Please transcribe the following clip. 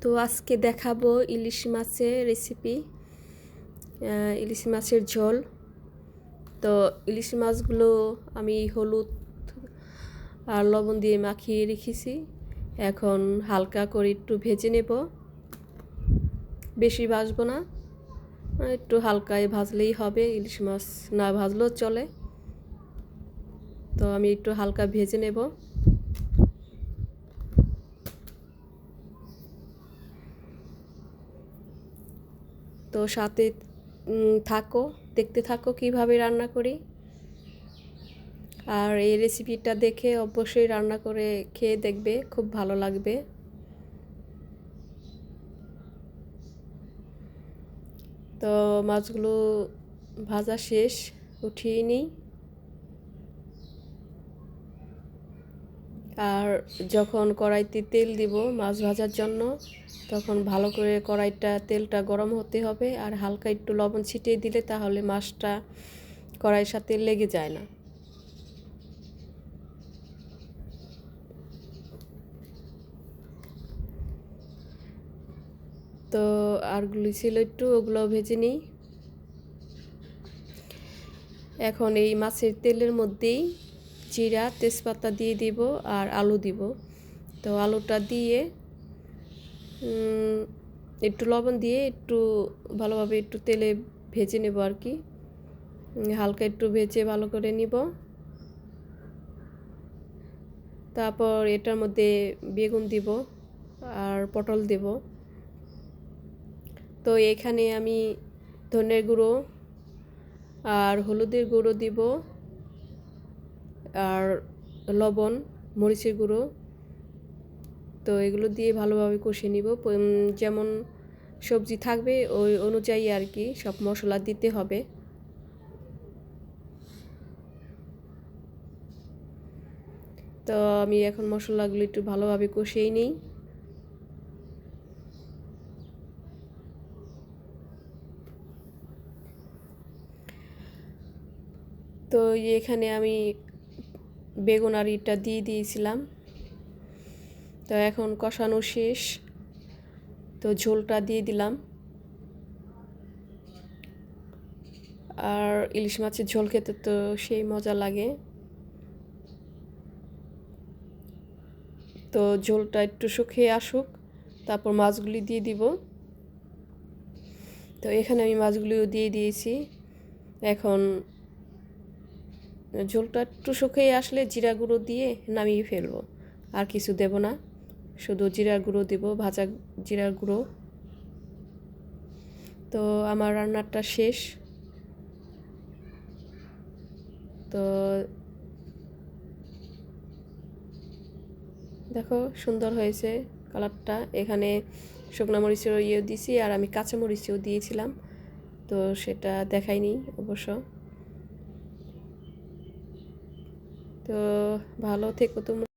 তো আজকে দেখাবো ইলিশ মাছের রেসিপি, ইলিশ মাছের ঝোল। তো ইলিশ মাছগুলো আমি হলুদ আর লবণ দিয়ে মাখিয়ে রেখেছি। এখন হালকা করে একটু ভেজে নেব, বেশি ভাজবো না, একটু হালকায় ভাজলেই হবে। ইলিশ মাছ না ভাজলেও চলে। তো আমি একটু হালকা ভেজে নেব। তো সাথে থাকো, দেখতে থাকো কিভাবে রান্না করি। আর এই রেসিপিটা দেখে অবশ্যই রান্না করে খেয়ে দেখবে, খুব ভালো লাগবে। তো মাছগুলো ভাজা শেষ, উঠিয়ে নিই। আর যখন কড়াইতে তেল দিব মাছ ভাজার জন্য, তখন ভালো করে তেলটা গরম হতে হবে। আর হালকা একটু লবণ ছিটিয়ে দিলে তাহলে মাছটা কড়াইয়ের সাথে লেগে যায় না। তো আরগুলি ছিল একটু, ওগুলো ভেজে নিই। এখন এই মাছের তেলের মধ্যেই জিরা তেজপাতা দিয়ে দিব আর আলু দিব। তো আলুটা দিয়ে একটু লবণ দিয়ে একটু ভালোভাবে একটু তেলে ভেজে নেব আর কি। হালকা একটু ভেজে ভালো করে নিব। তারপর এটার মধ্যে বেগুন দিব আর পটল দেব। তো এখানে আমি ধনের গুঁড়ো আর হলুদের গুঁড়ো দিব, আর লবণ, মরিচের গুঁড়ো। তো এগুলো দিয়ে ভালোভাবে কষিয়ে নিব। যেমন সবজি থাকবে ওই অনুযায়ী আর কি সব মশলা দিতে হবে। তো আমি এখন মশলাগুলো একটু ভালোভাবে কষিয়ে নিই। তো এখানে আমি বেগুন আর ইটা দিয়ে দিয়েছিলাম। তো এখন কষানো শেষ, তো ঝোলটা দিয়ে দিলাম। আর ইলিশ মাছের ঝোল খেতে তো সেই মজা লাগে। তো ঝোলটা একটু শুকিয়ে আসুক, তারপর মাছগুলি দিয়ে দিব। তো এখানে আমি মাছগুলিও দিয়ে দিয়েছি। এখন ঝোলটা একটু শুকিয়ে আসলে জিরা গুঁড়ো দিয়ে নামিয়ে ফেলবো, আর কিছু দেব না, শুধু জিরার গুঁড়ো দিব, ভাজা জিরার গুঁড়ো। তো আমার রান্নাটা শেষ। তো দেখো সুন্দর হয়েছে কালারটা। এখানে শুকনো মরিচেরও দিয়েছি, আর আমি কাঁচা মরিচও দিয়েছিলাম, তো সেটা দেখাইনি অবশ্য। তো ভালো থেকো তোমরা।